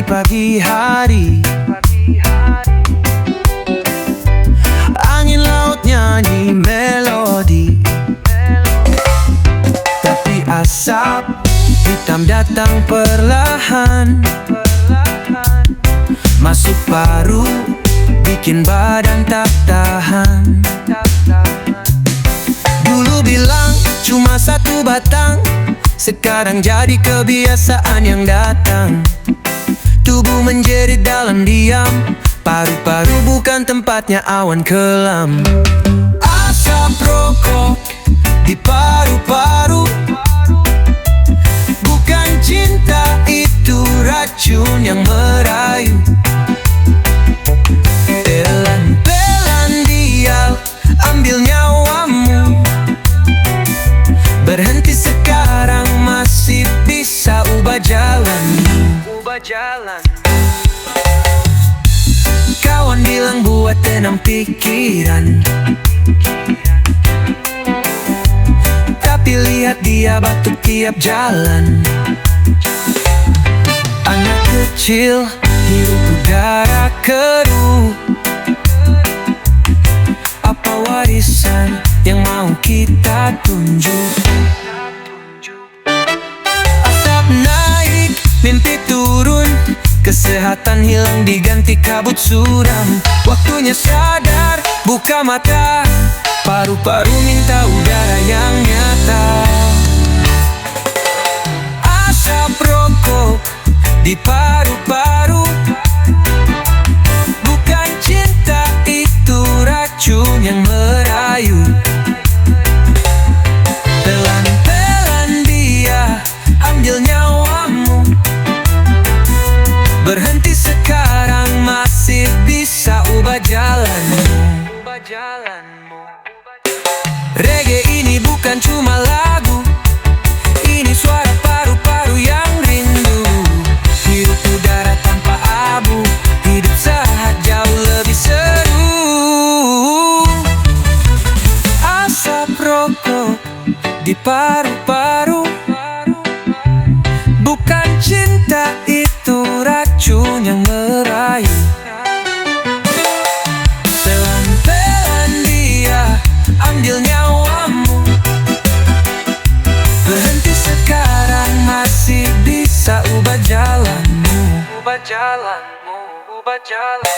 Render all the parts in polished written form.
pagi hari. Angin laut nyanyi melodi, tapi asap hitam datang perlahan, masuk paru, bikin badan tak tahan. Dulu bilang cuma satu batang, sekarang jadi kebiasaan yang datang. Tubuh menjerit dalam diam, paru-paru bukan tempatnya awan kelam. Asap rokok di paru-paru, bukan cinta, itu racun yang merayu. Pelan-pelan dia ambil nyawamu, berhenti sekarang, masih bisa ubah jalan. Kawan bilang buat tenang pikiran, tapi lihat dia batuk tiap jalan. Anak kecil hirup udara keruh, apa warisan yang mau kita tunjuk? Asap naik, mimpi turun, kesehatan hilang diganti kabut suram. Waktunya sadar, buka mata, paru-paru minta udara yang nyata. Asap rokok di paru-paru, bukan cinta, itu racun yang merayu. Pelan-pelan dia ambil nyawamu, berhenti sekarang, masih bisa ubah jalanmu. Reggae ini bukan cuma lagu, ini suara paru-paru yang rindu. Hirup udara tanpa abu, hidup sehat jauh lebih seru. Asap rokok di paru-paru, bukan cinta, itu racun yang merayu. Pelan-pelan dia ambil nyawamu, berhenti sekarang, masih bisa ubah jalanmu. Ubah jalanmu, ubah jalan.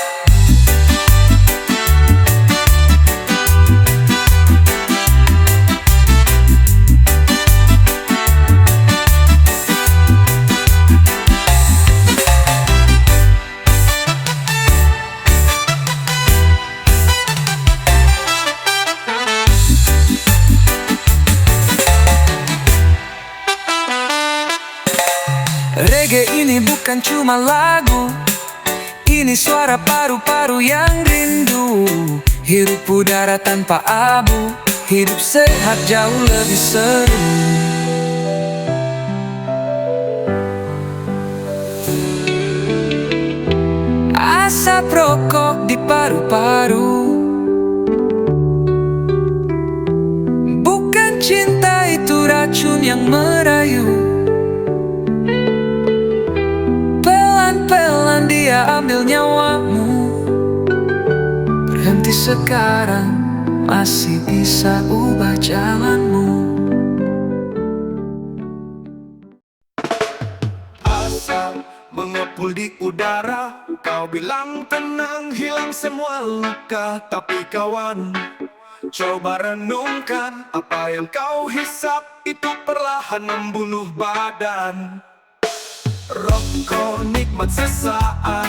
Reggae ini bukan cuma lagu, ini suara paru-paru yang rindu. Hirup udara tanpa abu, hidup sehat jauh lebih seru. Asap rokok di paru-paru, bukan cinta, itu racun yang merayu. Pelan-pelan dia ambil nyawamu, berhenti sekarang, masih bisa ubah jalanmu. Asap mengepul di udara, kau bilang tenang, hilang semua luka. Tapi kawan, coba renungkan, apa yang kau hisap itu perlahan membunuh badan. Rokok nikmat sesaat,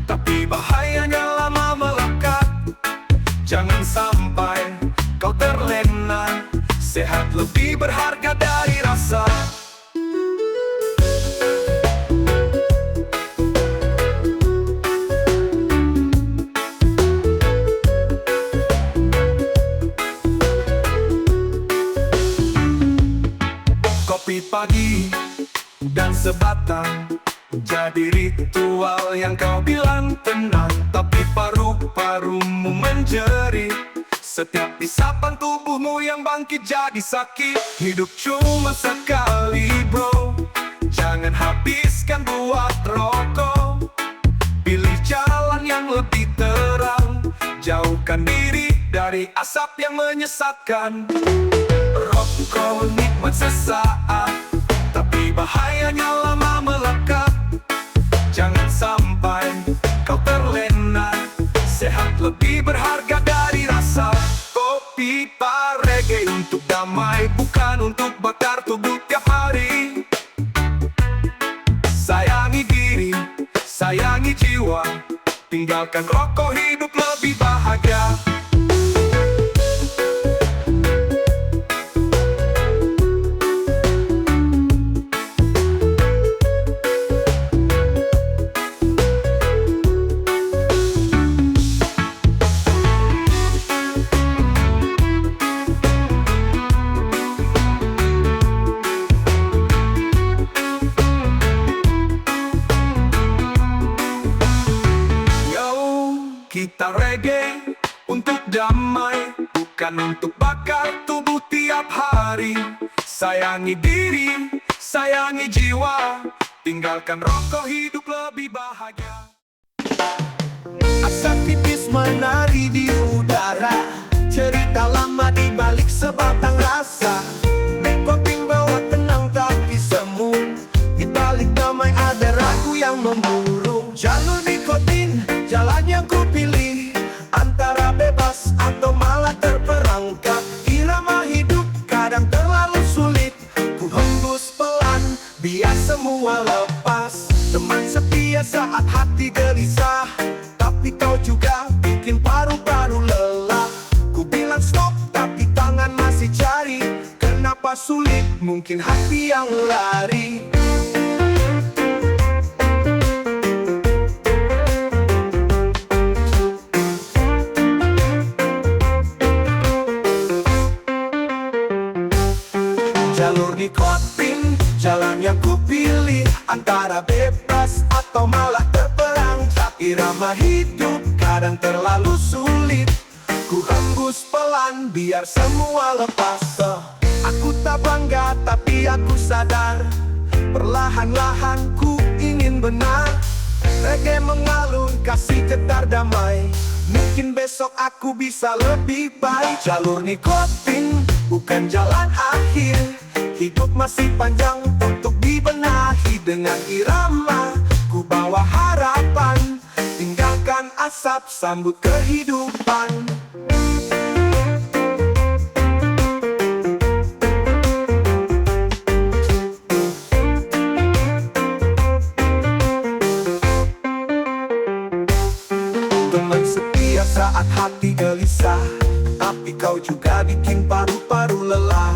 tapi bahayanya lama melekat. Jangan sampai kau terlena, sehat lebih berharga dari rasa. Kopi pagi dan sebatang jadi ritual yang kau bilang tenang, tapi paru-parumu menjerit. Setiap isapan tubuhmu yang bangkit jadi sakit. Hidup cuma sekali bro, jangan habiskan buat rokok. asap yang menyesatkan. Rokok nikmat sesaat, tapi bahayanya lama melekat. Jangan sampai kau terlena, sehat lebih berharga dari rasa. Kopi reggae untuk damai, bukan untuk bakar tubuh tiap hari. Sayangi diri, sayangi jiwa, tinggalkan rokok, hidup lebih bahagia. Kita reggae untuk damai, bukan untuk bakar tubuh tiap hari. Sayangi diri, sayangi jiwa, tinggalkan rokok, hidup lebih bahagia. Asap tipis menari di udara, cerita lama di balik sebatang rasa. Nikotin bawa tenang tapi semu, di balik damai ada ragu yang memurung. Jalur nikotin, jalan yang ku pilih, antara bebas atau malah terperangkap. Irama hidup kadang terlalu sulit, ku hembus pelan biar semua lepas. Teman setia saat hati gelisah, tapi kau juga bikin paru-paru lelah. Ku bilang stop tapi tangan masih cari, kenapa sulit? Mungkin hati yang lari. Jalur nikotin, jalan yang ku pilih, antara bebas atau malah terperangkap. Irama hidup kadang terlalu sulit, ku hembus pelan biar semua lepas. Aku tak bangga tapi aku sadar, perlahan-lahan ku ingin benar. Reggae mengalun kasih getar damai, mungkin besok aku bisa lebih baik. Jalur nikotin bukan jalan akhir, hidup masih panjang untuk dibenahi. Dengan irama ku bawa harapan, tinggalkan asap, sambut kehidupan. Teman setia saat hati gelisah, tapi kau juga bikin paru-paru lelah.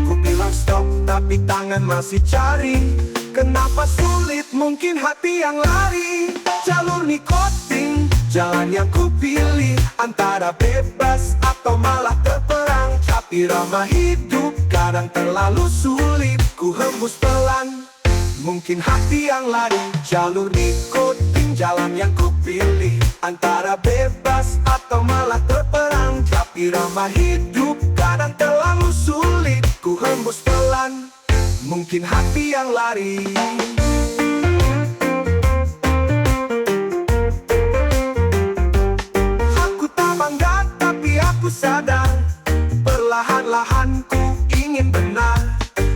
Ku bilang stop tapi tangan masih cari, kenapa sulit? Mungkin hati yang lari. Jalur nikotin, jalan yang ku pilih, antara bebas atau malah terperangkap. Irama hidup kadang terlalu sulit, ku hembus pelan, mungkin hati yang lari. Jalur nikotin, jalan yang ku pilih, antara bebas atau malah terperangkap. Irama hidup kadang terlalu sulit, ku hembus pelan, mungkin hati yang lari. Aku tak bangga tapi aku sadar, perlahan-lahan ku ingin benar.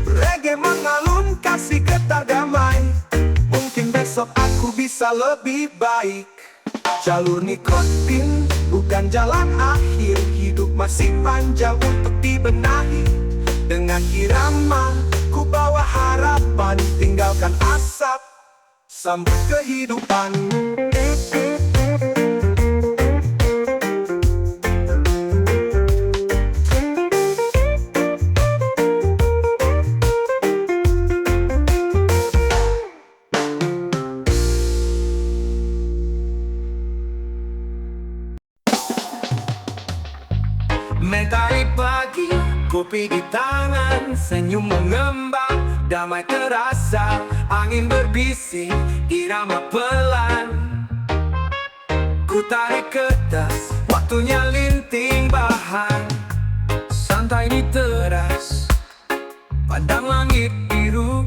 Reggae mengalun kasih getar damai, mungkin besok aku bisa lebih baik. Jalur nikotin bukan jalan akhir, hidup masih panjang untuk dibenahi. Dengan irama ku bawa harapan, tinggalkan asap, sambut kehidupan. Mentari pagi, kopi di tangan, senyum mengembang, damai terasa, angin berbisik, irama pelan. Ku tarik ke tas, waktunya linting bahan, santai di teras, padang langit biru.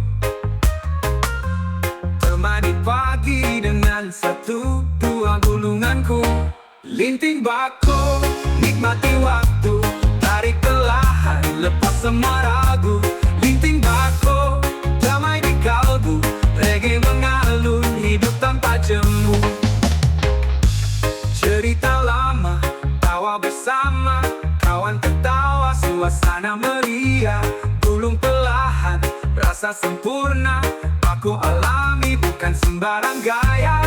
Temani pagi dengan satu dua gulunganku, linting bako, nikmat Nikmati waktu, tarik perlahan, lepas semua ragu. Linting bako, damai di kalbu. Reggae mengalun, hidup tanpa jemu. Cerita lama, tawa bersama. Kawan tertawa, suasana meriah. Gulung perlahan, rasa sempurna. Aku alami, bukan sembarang gaya.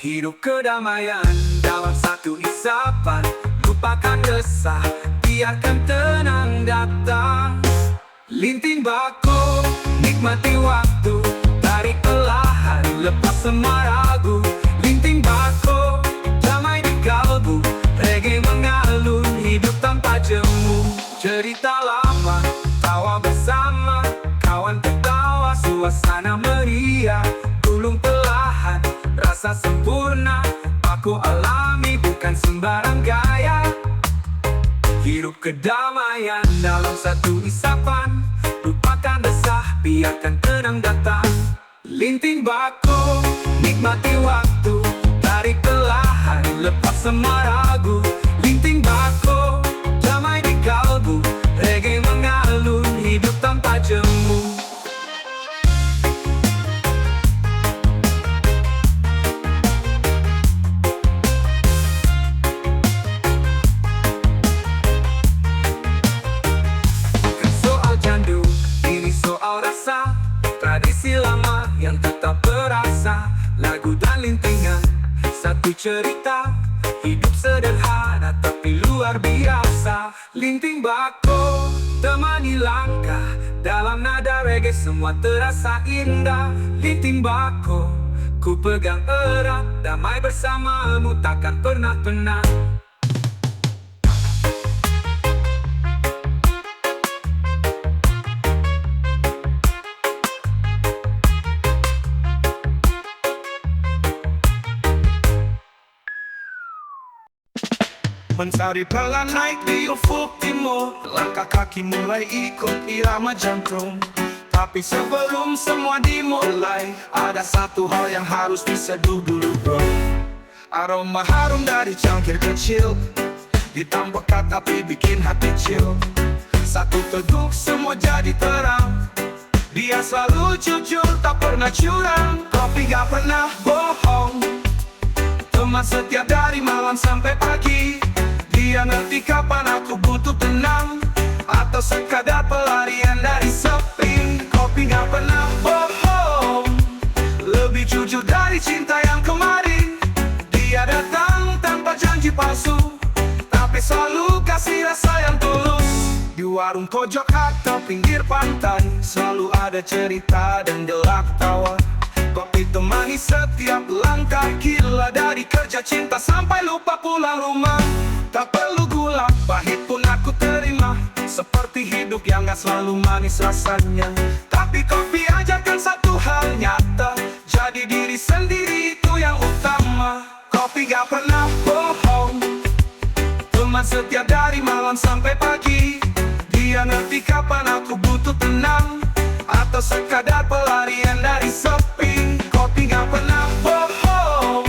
Hidup kedamaian dalam satu isapan. Lupakan resah, biarkan tenang datang. Linting bako, nikmati waktu. Tarik perlahan, lepas semua ragu. Linting bako, damai di kalbu. Reggae mengalun, hidup tanpa jemu. Cerita lama, tawa bersama. Kawan tertawa, suasana meriah. Gulung perlahan, rasa sempurna. Aku alami, bukan sembarang gaya. Hidup kedamaian dalam satu isapan. Lupakan resah, biarkan tenang datang. Linting bako, nikmati waktu. Tarik perlahan, lepas semua ragu. Linting bako, damai di kalbu. Reggae mengalun, hidup tanpa jemu. Tradisi lama yang tetap berasa. Lagu dan lintingan, satu cerita. Hidup sederhana tapi luar biasa. Linting bako, temani langkah. Dalam nada reggae semua terasa indah. Linting bako, ku pegang erat. Damai bersamamu takkan pernah penat. Mencari pelan naik di ufuk timur. Langkah kaki mulai ikut irama jantung. Tapi sebelum semua dimulai, ada satu hal yang harus diseduh dulu bro. Aroma harum dari cangkir kecil, ditambah tapi bikin hati chill. Satu teguh semua jadi terang. Dia selalu jujur tak pernah curang. Kopi gak pernah bohong. Teman setia dari malam sampai pagi. Dia ngerti kapan aku butuh tenang, atau sekadar pelarian dari sepi. Kopi gak pernah bohong, lebih jujur dari cinta yang kemarin. Dia datang tanpa janji palsu, tapi selalu kasih rasa yang tulus. Di warung pojok atau pinggir pantai, selalu ada cerita dan gelak tawa. Kopi temani setiap langkah gila. Dari kerja cinta sampai lupa pulang rumah. Tak perlu gula, pahit pun aku terima. Seperti hidup yang gak selalu manis rasanya. Tapi kopi ajarkan satu hal nyata. Jadi diri sendiri itu yang utama. Kopi gak pernah bohong. Teman setia dari malam sampai pagi. Dia ngerti kapan aku butuh tenang, atau sekadar pelarian dari sepi. Kopi gak pernah bohong,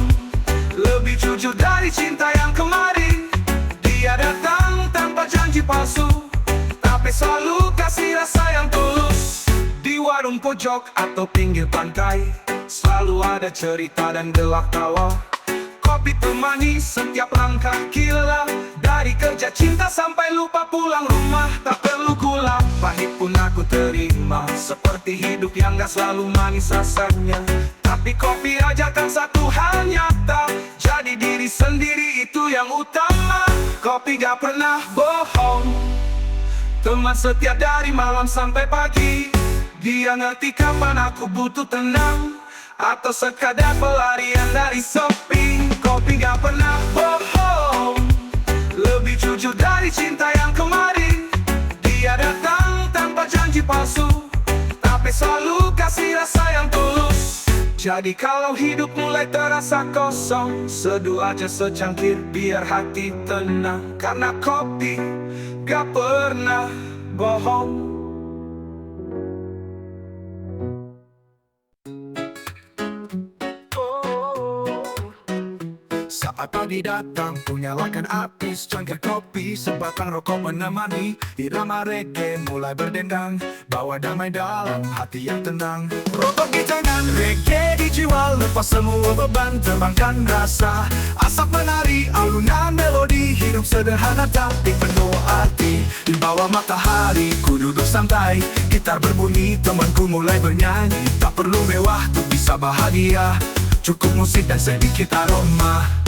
lebih jujur dari cinta yang kemarin. Dia datang tanpa janji palsu, tapi selalu kasih rasa yang tulus. Di warung pojok atau pinggir pantai, selalu ada cerita dan gelak tawa. Kopi temani setiap langkah gila. Dari kerja cinta sampai lupa pulang rumah. Tak perlu gula, pahit pun aku terima. Seperti hidup yang gak selalu manis rasanya. Tapi kopi ajarkan satu hal nyata. Jadi diri sendiri itu yang utama. Kopi gak pernah bohong. Teman setia dari malam sampai pagi. Dia ngerti kapan aku butuh tenang, atau sekadar pelarian dari sepi. Kopi gak pernah bohong, lebih jujur dari cinta yang kemarin. Dia datang tanpa janji palsu, tapi selalu kasih rasa yang tulus. Jadi kalau hidup mulai terasa kosong, seduh aja secangkir biar hati tenang. Karena kopi gak pernah bohong. Saat pagi datang, nyalakan api, secangkir kopi, sebatang rokok menemani. Irama reggae mulai berdendang, bawa damai dalam hati yang tenang. Rokok di tangan, reggae di jiwa, lepas semua beban, terbangkan rasa. Asap menari, alunan melodi, hidup sederhana tapi penuh arti. Di bawah matahari, ku duduk santai, gitar berbunyi, temanku mulai bernyanyi. Tak perlu mewah, untuk bisa bahagia, cukup musik dan sedikit aroma.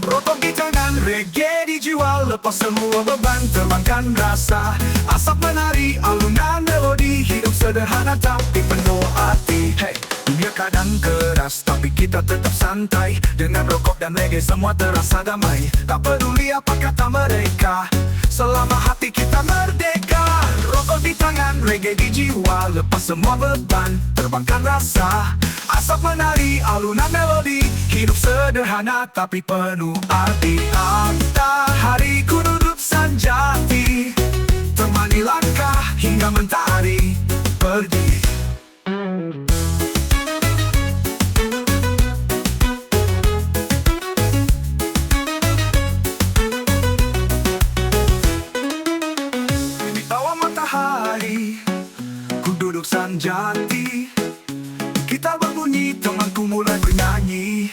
Rokok di tangan, reggae di jiwa, lepas semua beban, terbangkan rasa. Asap menari, alunan melodi, hidup sederhana tapi penuh arti. Hey, dunia kadang keras, tapi kita tetap santai. Dengan rokok dan reggae semua terasa damai. Tak peduli apa kata mereka, selama hati kita merdeka. Rokok di tangan, reggae di jiwa, lepas semua beban, terbangkan rasa. Asap menari, alunan melodi, hidup sederhana tapi penuh arti. Matahari ku duduk sanjati, temani langkah hingga mentari pergi. Di bawah matahari, ku duduk sanjati, gitar berbunyi, temanku mulai bernyanyi.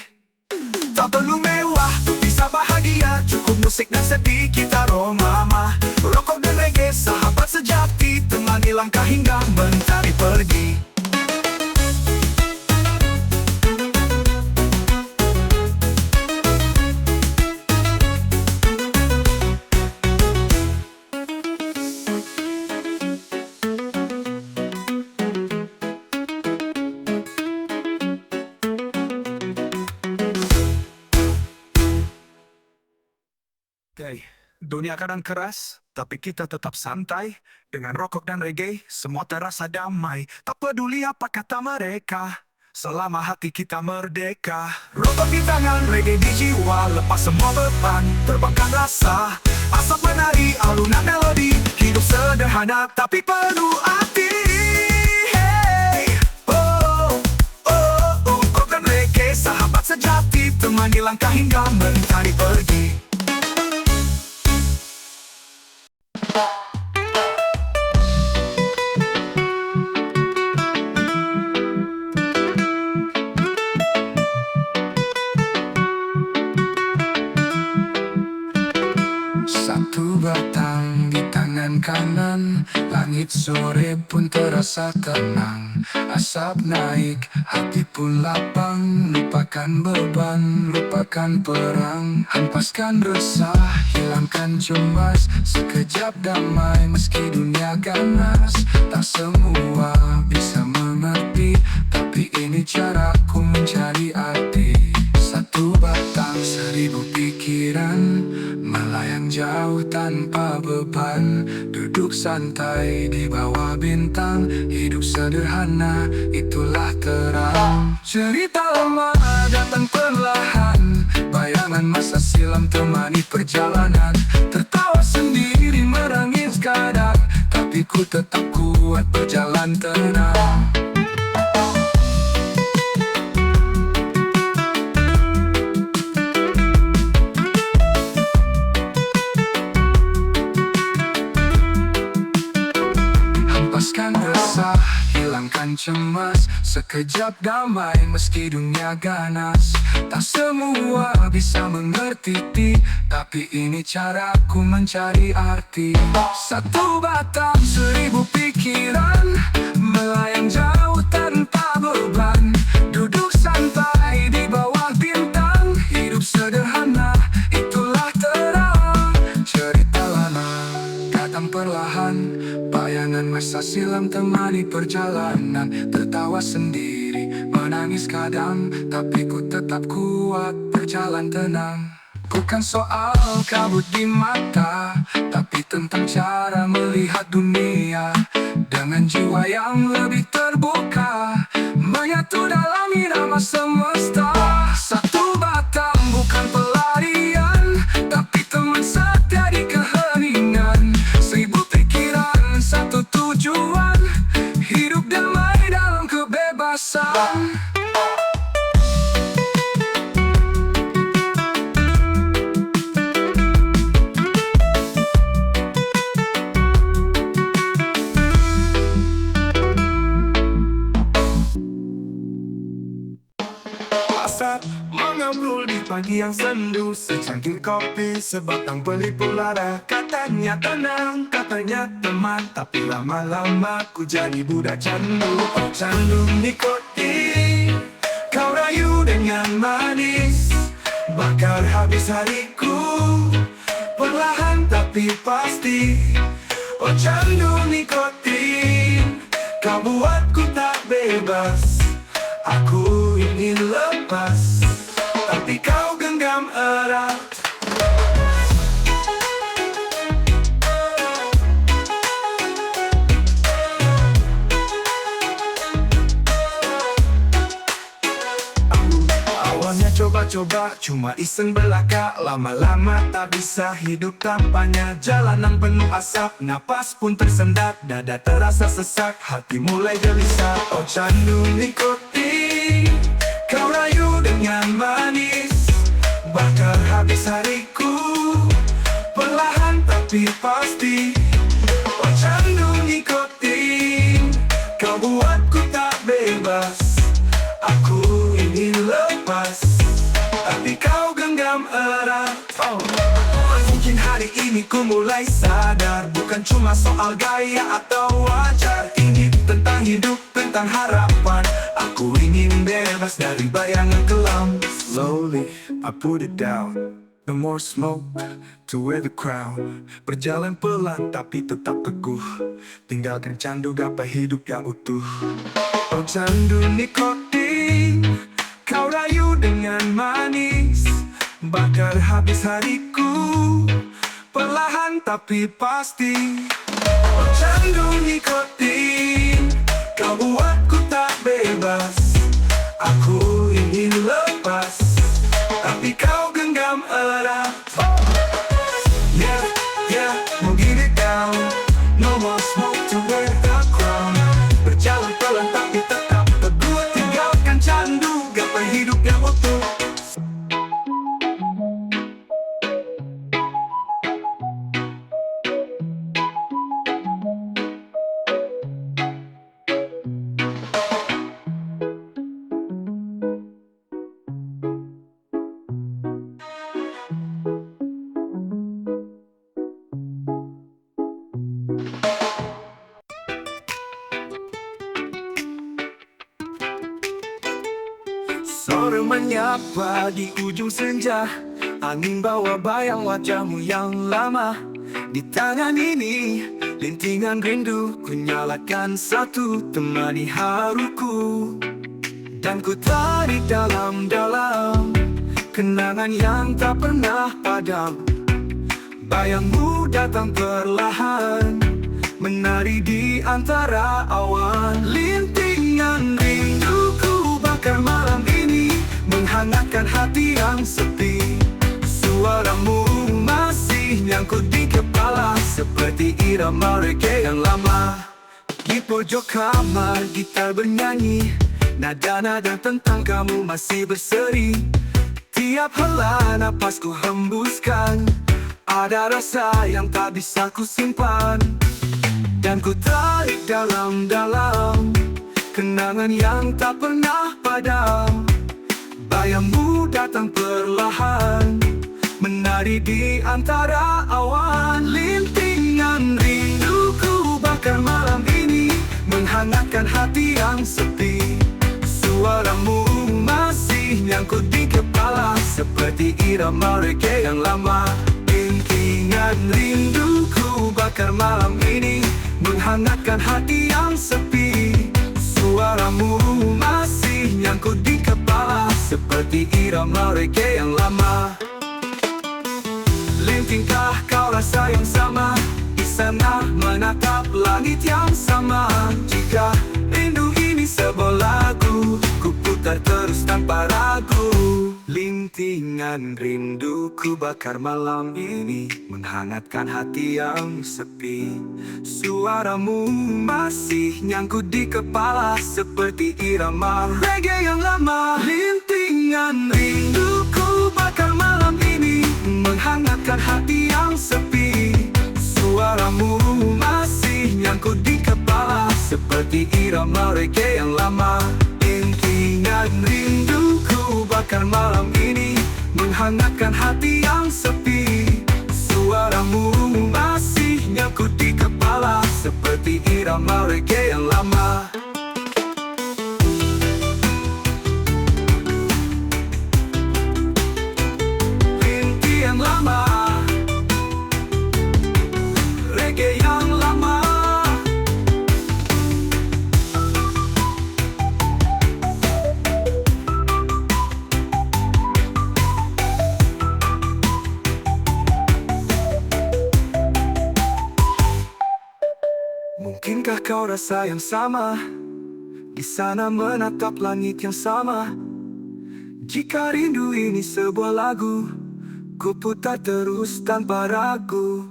Tak perlu mewah, untuk bisa bahagia, cukup musik dan sedikit aroma. Rokok dan reggae, sahabat sejati, temani langkah hingga mentari pergi. Dunia kadang keras, tapi kita tetap santai. Dengan rokok dan reggae, semua terasa damai. Tak peduli apa kata mereka, selama hati kita merdeka. Rokok di tangan, reggae di jiwa, lepas semua beban, terbangkan rasa. Asap menari, alunan melodi, hidup sederhana tapi penuh arti. Hey, oh, oh, oh, rokok dan reggae, sahabat sejati, temani langkah hingga mentari pergi. Satu batang di tangan kanan, langit sore pun terasa tenang. Asap naik, hati pun lapang, lupakan beban, lupakan perang. Hempaskan resah, hilangkan cemas, sekejap damai meski dunia ganas. Tak semua bisa mengerti, tapi ini caraku mencari arti. Satu batang, seribu pikiran, melayang jauh tanpa beban. Duduk santai di bawah bintang, hidup sederhana, itulah terang. Cerita lama datang perlahan, bayangan masa silam temani perjalanan. Tertawa sendiri merangis kadang, tapi ku tetap kuat berjalan tenang. Hempaskan resah, hilangkan cemas, sekejap damai meski dunia ganas. Tak semua bisa mengerti, tapi ini caraku mencari arti. Satu batang, seribu pikiran, melayang jauh tanpa beban. Duduk santai di bawah bintang, hidup sederhana, itulah terang. Cerita lama datang perlahan, bayangan masa silam temani perjalanan. Tertawa sendiri, menangis kadang, tapi ku tetap kuat berjalan tenang. Bukan soal kabut di mata, tapi tentang cara melihat dunia dengan jiwa yang lebih terbuka, menyatu dalam irama semesta. Satu batang bukan pelarian, tapi teman setia di keheningan. Seribu pikiran Mengobrol di pagi yang sendu, secangkir kopi, sebatang pelipur lara. Katanya tenang, katanya teman, tapi lama-lama ku jadi budak candu. Oh candu nikotin, kau rayu dengan manis, bakar habis hariku, perlahan tapi pasti. Oh candu nikotin, kau buatku tak bebas. Aku ingin lepas, tapi kau genggam erat. Awalnya coba-coba, cuma iseng belaka. Lama-lama tak bisa hidup tanpanya. Jalanan penuh asap, napas pun tersendat. Dada terasa sesak, hati mulai gelisah. Oh candu nikotin, kau rayu dengan manis, bakar habis hariku, perlahan tapi pasti. Oh candu nikotin, kau buatku tak bebas. Aku ingin lepas, tapi kau genggam erat. Mungkin hari ini ku mulai sadar, bukan cuma soal gaya atau wajar. Ini tentang hidup, tentang harapan. Aku ingin bebas dari bayangan kelam. Slowly I put it down, no more smoke to wear the crown. Berjalan pelan tapi tetap teguh, tinggalkan candu gapai hidup yang utuh. Oh candu nikotin, kau rayu dengan manis, bakar habis hariku, perlahan tapi pasti. Oh candu nikotin, kau buatku tak bebas. Aku ingin lepas, tapi kau genggam erat. Yeah, yeah, we'll get it down. No more smoke to wear the crown. Berjalan pelan tapi tetap teguh, tinggalkan candu gapai hidup yang utuh. Sore menyapa di ujung senja, angin bawa bayang wajahmu yang lama. Di tangan ini, lintingan rindu, ku nyalakan satu, temani haruku. Dan ku tarik dalam-dalam, kenangan yang tak pernah padam. Bayangmu datang perlahan, menari di antara awan. Lintingan rinduku bakar malam ini, menghangatkan hati yang sepi. Suaramu masih nyangkut di kepala, seperti irama reggae yang lama. Di pojok kamar gitar bernyanyi, nada-nada tentang kamu masih berseri. Tiap hela napas ku hembuskan, ada rasa yang tak bisa ku simpan. Dan ku tarik dalam-dalam, kenangan yang tak pernah padam. Bayangmu datang perlahan, menari di antara awan. Lintingan rinduku bakar malam ini, menghangatkan hati yang sepi. Suaramu masih nyangkut di kepala, seperti irama reggae yang lama. Lintingan rinduku bakar malam ini, menghangatkan hati yang sepi. Suaramu masih nyangkut di kepala, seperti irama reggae yang lama. Lintingkah kau rasa yang sama, di sana menatap langit yang sama. Jika rindu ini sebuah lagu, ku putar terus tanpa ragu. Lintingan rinduku bakar malam ini, menghangatkan hati yang sepi. Suaramu masih nyangkut di kepala, seperti irama reggae yang lama. Lintingan rinduku bakar malam ini, menghangatkan hati yang sepi. Suaramu masih nyangkut di kepala, seperti irama reggae yang lama. Lintingan rinduku bakar biarkan malam ini menghangatkan hati yang sepi. Suaramu masih nyangkut di kepala seperti irama reggae yang lama. Rintian lama, reggae yang lama. Mungkinkah kau rasa yang sama? Di sana menatap langit yang sama. Jika rindu ini sebuah lagu, ku putar terus tanpa ragu.